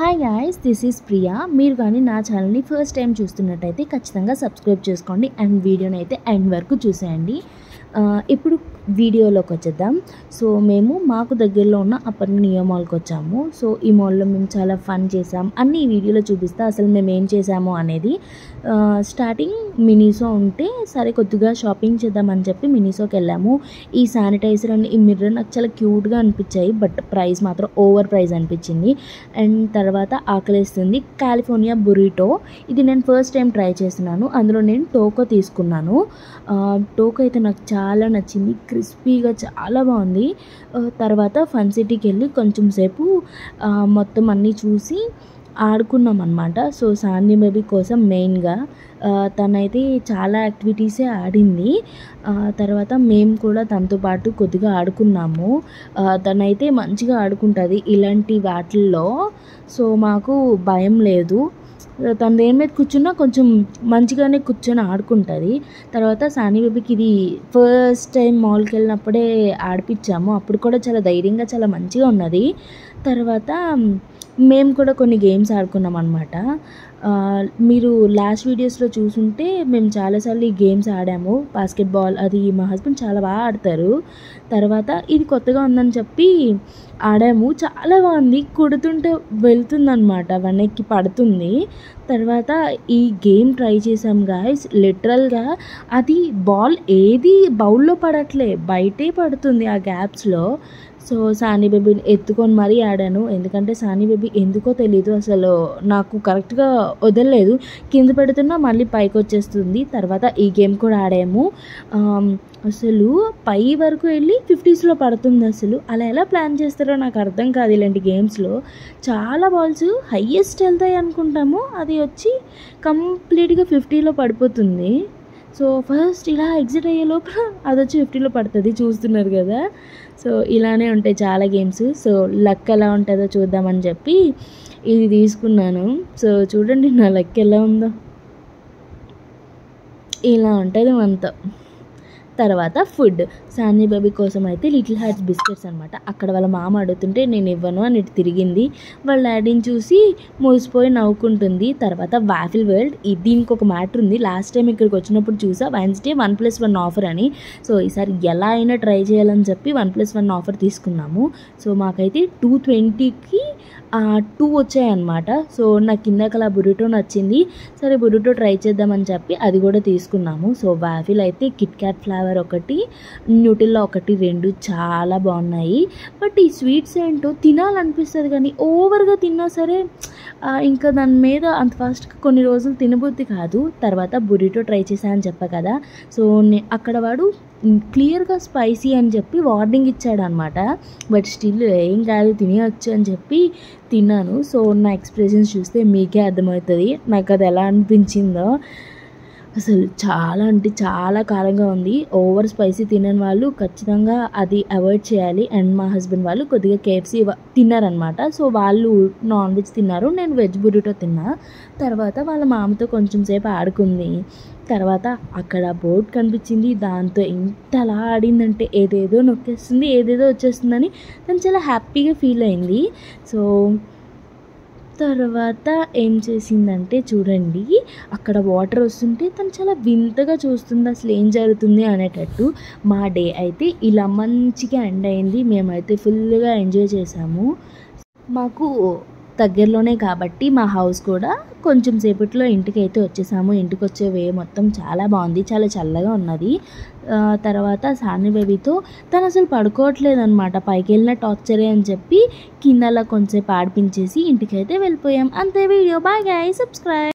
Hi guys, this is Priya. మీరు కానీ నా ఛానల్ని ఫస్ట్ టైం చూస్తున్నట్టయితే ఖచ్చితంగా సబ్స్క్రైబ్ చేసుకోండి అండ్ వీడియోని అయితే ఎండ్ వరకు చూసేయండి. ఇప్పుడు వీడియోలోకి వచ్చేద్దాం. సో మేము మాకు దగ్గరలో ఉన్న అపర్ణనీయ మాల్కి వచ్చాము. సో ఈ మాల్లో మేము చాలా ఫన్ చేసాం, అన్నీ ఈ వీడియోలో చూపిస్తా అసలు మేము ఏం చేసాము అనేది. స్టార్టింగ్ మినీసో ఉంటే సరే కొద్దిగా షాపింగ్ చేద్దామని చెప్పి మినీసోకి వెళ్ళాము. ఈ శానిటైజర్ అండ్ ఈ మిర్రర్ నాకు చాలా క్యూట్గా అనిపించాయి, బట్ ప్రైస్ మాత్రం ఓవర్ ప్రైస్ అనిపించింది. అండ్ తర్వాత ఆకలేస్తుంది కాలిఫోర్నియా బురిటో, ఇది నేను ఫస్ట్ టైం ట్రై చేస్తున్నాను. అందులో నేను టోకో తీసుకున్నాను. టోకో అయితే నాకు చాలా నచ్చింది, క్రిస్పీగా చాలా బాగుంది. తర్వాత ఫన్ సిటీకి వెళ్ళి కొంచెం సేపు మొత్తం అన్నీ చూసి ఆడుకున్నాం అన్నమాట. సో సాన్వి బేబీ కోసం మెయిన్గా తనైతే చాలా యాక్టివిటీసే ఆడింది. తర్వాత మేము కూడా తనతో పాటు కొద్దిగా ఆడుకున్నాము. తనైతే మంచిగా ఆడుకుంటుంది ఇలాంటి వాటిల్లో, సో మాకు భయం లేదు. తను దేని మీద కూర్చున్నా కొంచెం మంచిగానే కూర్చొని ఆడుకుంటుంది. తర్వాత సాన్వి బేబీకి ఇది ఫస్ట్ టైం మాల్కి వెళ్ళినప్పుడే ఆడిపించాము, అప్పుడు కూడా చాలా ధైర్యంగా చాలా మంచిగా ఉన్నది. తర్వాత మేము కూడా కొన్ని గేమ్స్ ఆడుకున్నాం అన్నమాట. మీరు లాస్ట్ వీడియోస్లో చూసుంటే మేము చాలాసార్లు ఈ గేమ్స్ ఆడాము. బాస్కెట్బాల్ అది మా హస్బెండ్ చాలా బాగా ఆడతారు. తర్వాత ఇది కొత్తగా ఉందని చెప్పి ఆడాము, చాలా బాగుంది. కొడుతుంటే వెళ్తుందన్నమాట, వెనక్కి పడుతుంది. తర్వాత ఈ గేమ్ ట్రై చేసాం గాయస్, లిటరల్గా అది బాల్ ఏది బౌల్లో పడట్లే, బయటే పడుతుంది ఆ గ్యాప్స్లో. సో సాన్వి బేబీని ఎత్తుకొని మరీ ఆడాను, ఎందుకంటే సాన్వి బేబీ ఎందుకో తెలీదు అసలు నాకు కరెక్ట్గా వదలలేదు, కింద పెడుతున్నా మళ్ళీ పైకి వచ్చేస్తుంది. తర్వాత ఈ గేమ్ కూడా ఆడాము. అసలు పై వరకు వెళ్ళి 50స్లో పడుతుంది. అసలు అలా ఎలా ప్లాన్ చేస్తారో నాకు అర్థం కాదు. ఇలాంటి గేమ్స్లో చాలా బాల్స్ హయ్యెస్ట్ వెళ్తాయి అనుకుంటాము, అది వచ్చి కంప్లీట్గా 50లో పడిపోతుంది. సో ఫస్ట్ ఇలా ఎగ్జిట్ అయ్యే లోపల అది వచ్చి 50లో పడుతుంది, చూస్తున్నారు కదా. సో ఇలానే ఉంటాయి చాలా గేమ్స్. సో లక్ ఎలా ఉంటుందో చూద్దామని చెప్పి ఇది తీసుకున్నాను. సో చూడండి నా లక్ ఎలా ఉందో, ఇలా ఉంటుంది మనతో. తర్వాత ఫుడ్, సాన్వి బేబీ కోసం అయితే లిటిల్ హార్ట్స్ బిస్కెట్స్ అనమాట. అక్కడ వాళ్ళ మామ అడుగుతుంటే నేను ఇవ్వను అని ఇటు తిరిగింది. వాళ్ళ డాడీని చూసి మురిసిపోయి నవ్వుకుంటుంది. తర్వాత వాఫిల్ వరల్డ్, దీనికి ఒక మ్యాటర్ ఉంది. లాస్ట్ టైం ఇక్కడికి వచ్చినప్పుడు చూసా వెన్స్డే 1+1 ఆఫర్ అని. సో ఈసారి ఎలా అయినా ట్రై చేయాలని చెప్పి 1+1 ఆఫర్ తీసుకున్నాము. సో మాకైతే 220కి 2 వచ్చాయన్నమాట. సో నాకు ఇందాక బురిటో నచ్చింది, సరే బురిటో ట్రై చేద్దామని చెప్పి అది కూడా తీసుకున్నాము. సో వాఫిల్ అయితే కిట్ క్యాట్ ఫ్లేవర్ ఒకటి, న్యూటిల్లా ఒకటి, 2 చాలా బాగున్నాయి. బట్ ఈ స్వీట్స్ ఏంటో తినాలనిపిస్తుంది కానీ ఓవర్గా తిన్నా సరే ఇంకా దాని మీద అంత ఫాస్ట్గా కొన్ని రోజులు తినబుద్ధి కాదు. తర్వాత బురిటో ట్రై చేశాను అని చెప్పా కదా. సో అక్కడ వాడు క్లియర్గా స్పైసీ అని చెప్పి వార్నింగ్ ఇచ్చాడు అనమాట, బట్ స్టిల్ ఏం కాదు తినేయచ్చు అని చెప్పి తిన్నాను. సో నా ఎక్స్ప్రెషన్స్ చూస్తే మీకే అర్థమవుతుంది నాకు అది ఎలా అనిపించిందో. అసలు చాలా అంటే చాలా కారంగా ఉంది. ఓవర్ స్పైసీ తినని వాళ్ళు ఖచ్చితంగా అది అవాయిడ్ చేయాలి. అండ్ మా హస్బెండ్ వాళ్ళు కొద్దిగా KFC తిన్నారనమాట. సో వాళ్ళు నాన్ వెజ్ తిన్నారు, నేను వెజ్ బురిటో తిన్నా. తర్వాత వాళ్ళ మామతో కొంచెం సేపు ఆడుకుంది. తర్వాత అక్కడ బోర్డ్ కనిపించింది, దాంతో ఎంతలా ఆడిందంటే ఏదేదో నొక్కేస్తుంది ఏదేదో వచ్చేస్తుందని తను చాలా హ్యాపీగా ఫీల్ అయింది. సో తర్వాత ఏం చేసిందంటే చూడండి, అక్కడ వాటర్ వస్తుంటే తను చాలా వింతగా చూస్తుంది, అసలు ఏం జరుగుతుంది అనేటట్టు. మా డే అయితే ఇలా మంచిగా ఎండ్ అయింది. మేమైతే ఫుల్గా ఎంజాయ్ చేసాము. మాకు దగ్గరలోనే కాబట్టి మా హౌస్ కూడా కొంచెం సేపట్లో ఇంటికి అయితే వచ్చేసాము. ఇంటికి వచ్చే వే మొత్తం చాలా బాగుంది, చాలా చల్లగా ఉన్నది. తర్వాత సాన్వి బేబీతో తను అసలు పడుకోవట్లేదు అనమాట, పైకి వెళ్ళిన టార్చరే అని చెప్పి కిందలా కొంచెంసేపు ఆడిపించేసి ఇంటికి అయితే వెళ్ళిపోయాం. అంతే వీడియో, బాయ్ గైస్, సబ్స్క్రైబ్.